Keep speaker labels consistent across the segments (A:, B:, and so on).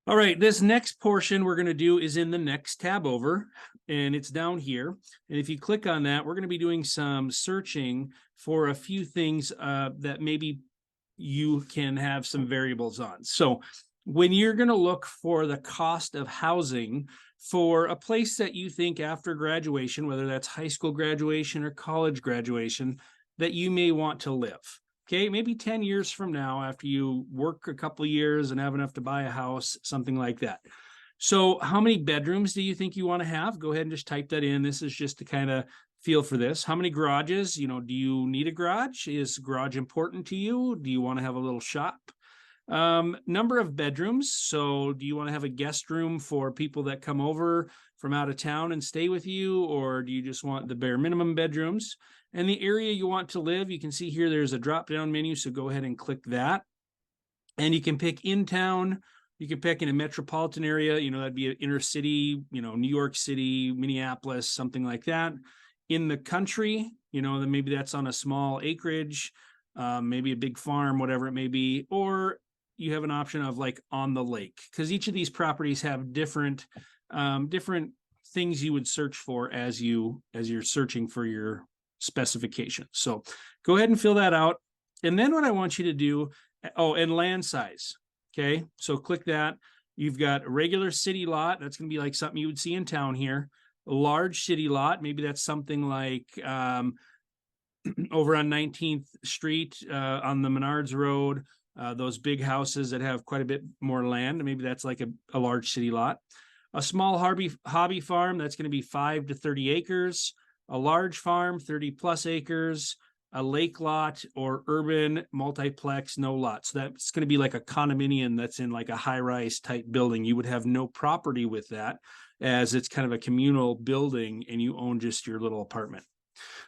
A: All right, this next portion we're going to do is in the next tab over, and it's down here. And if you click on that, we're going to be doing some searching for a few things that maybe you can have some variables on. So when you're going to look for the cost of housing for a place that you think after graduation, whether that's high school graduation or college graduation, that you may want to live. Okay, maybe 10 years from now, after you work a couple of years and have enough to buy a house, something like that. So how many bedrooms do you think you want to have? Go ahead and just type that in. This is just to kind of feel for this. How many garages? You know, do you need a garage? Is garage important to you? Do you want to have a little shop? Number of bedrooms. So do you want to have a guest room for people that come over from out of town and stay with you, or do you just want the bare minimum bedrooms? And the area you want to live, you can see here there's a drop down menu, so go ahead and click that. And you can pick in town, you can pick in a metropolitan area, you know, that'd be an inner city, you know, New York City, Minneapolis, something like that. In the country, you know, then maybe that's on a small acreage, maybe a big farm, whatever it may be. Or you have an option of like on the lake, because each of these properties have different things you would search for as you're searching for your specifications. So go ahead and fill that out. And then what I want you to do, and land size. Okay, so click that. You've got a regular city lot. That's going to be like something you would see in town here. A large city lot, maybe that's something like over on 19th Street on the Menards Road. Those big houses that have quite a bit more land. Maybe that's like a large city lot. A small hobby farm, that's going to be 5 to 30 acres. A large farm, 30 plus acres. A lake lot or urban multiplex, no lot. So that's going to be like a condominium that's in like a high-rise type building. You would have no property with that, as it's kind of a communal building and you own just your little apartment.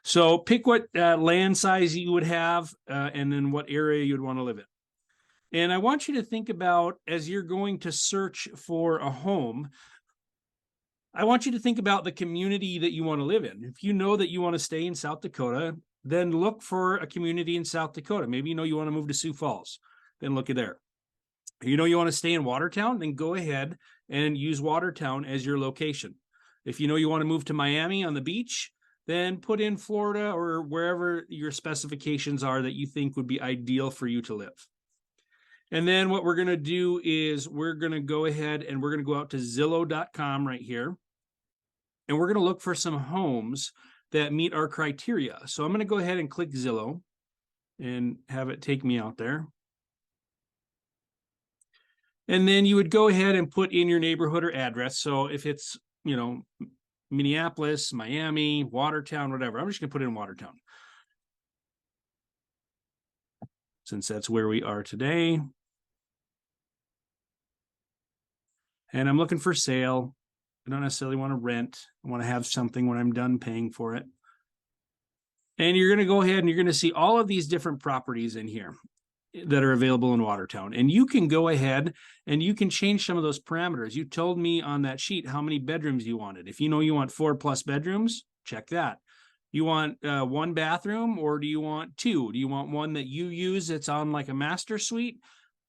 A: So pick what land size you would have and then what area you'd want to live in. And I want you to think about, as you're going to search for a home, I want you to think about the community that you want to live in. If you know that you want to stay in South Dakota, then look for a community in South Dakota. Maybe you know you want to move to Sioux Falls, then look at there. You know you want to stay in Watertown, then go ahead and use Watertown as your location. If you know you want to move to Miami on the beach, then put in Florida or wherever your specifications are that you think would be ideal for you to live. And then what we're going to do is we're going to go ahead and we're going to go out to Zillow.com right here. And we're going to look for some homes that meet our criteria. So I'm going to go ahead and click Zillow and have it take me out there. And then you would go ahead and put in your neighborhood or address. So if it's, you know, Minneapolis, Miami, Watertown, whatever, I'm just going to put in Watertown, since that's where we are today. And I'm looking for sale. I don't necessarily want to rent. I want to have something when I'm done paying for it. And you're going to go ahead and you're going to see all of these different properties in here that are available in Watertown. And you can go ahead and you can change some of those parameters. You told me on that sheet how many bedrooms you wanted. If you know you want 4+ bedrooms, check that. You want 1 bathroom, or do you want 2? Do you want one that you use that's on like a master suite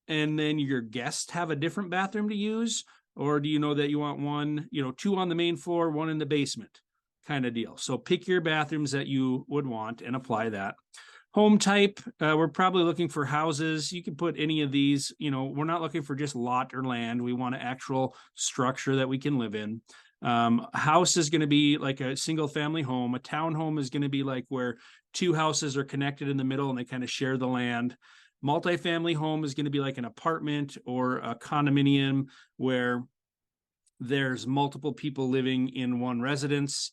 A: and then your guests have a different bathroom to use? Or do you know that you want 1, 2 on the main floor, 1 in the basement kind of deal? So pick your bathrooms that you would want and apply that. Home type, we're probably looking for houses. You can put any of these. We're not looking for just lot or land. We want an actual structure that we can live in. House is going to be like a single family home. A townhome is going to be like where 2 houses are connected in the middle and they kind of share the land. Multifamily home is going to be like an apartment or a condominium where there's multiple people living in one residence.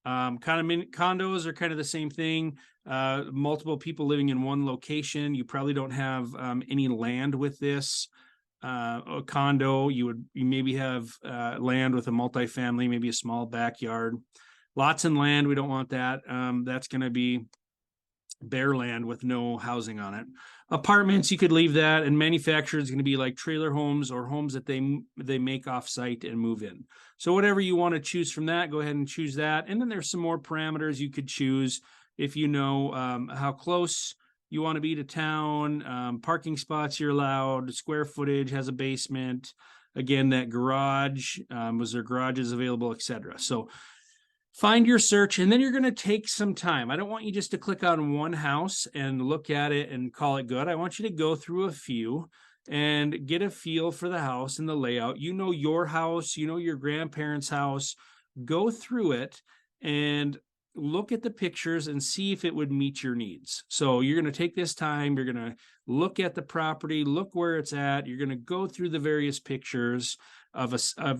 A: Condos are kind of the same thing. Multiple people living in one location. You probably don't have any land with this. A condo, you maybe have land with a multifamily, maybe a small backyard. Lots and land, we don't want that. That's going to be bare land with no housing on it. Apartments, you could leave that. And manufactured is going to be like trailer homes or homes that they make off site and move in. So whatever you want to choose from that, go ahead and choose that. And then there's some more parameters you could choose if you know how close you want to be to town, parking spots you're allowed, square footage, has a basement, again, that garage, was there garages available, etc. So find your search, and then you're going to take some time. I don't want you just to click on one house and look at it and call it good. I want you to go through a few and get a feel for the house and the layout. You know your house, you know your grandparents' house. Go through it and look at the pictures and see if it would meet your needs. So you're going to take this time, you're going to look at the property, look where it's at, you're going to go through the various pictures of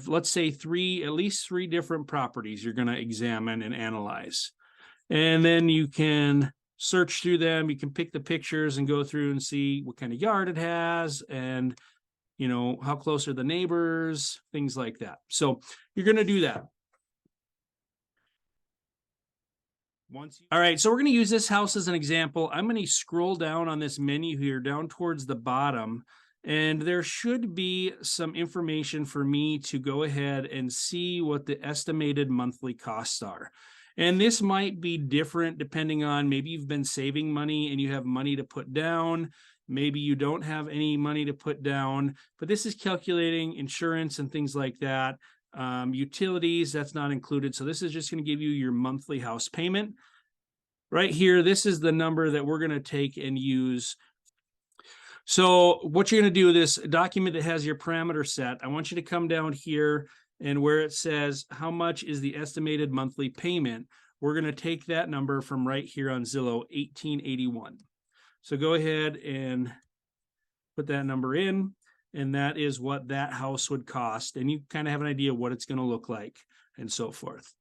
A: let's say at least three different properties you're going to examine and analyze. And then you can search through them, you can pick the pictures and go through and see what kind of yard it has, and you know, how close are the neighbors, things like that. So you're going to do that. All right, so we're going to use this house as an example. I'm going to scroll down on this menu here, down towards the bottom, and there should be some information for me to go ahead and see what the estimated monthly costs are. And this might be different depending on, maybe you've been saving money and you have money to put down. Maybe you don't have any money to put down, but this is calculating insurance and things like that. Utilities, that's not included. So this is just going to give you your monthly house payment. Right here, this is the number that we're going to take and use. So what you're going to do, this document that has your parameter set, I want you to come down here, and where it says how much is the estimated monthly payment, we're going to take that number from right here on Zillow, 1881. So go ahead and put that number in, and that is what that house would cost. And you kind of have an idea what it's going to look like and so forth.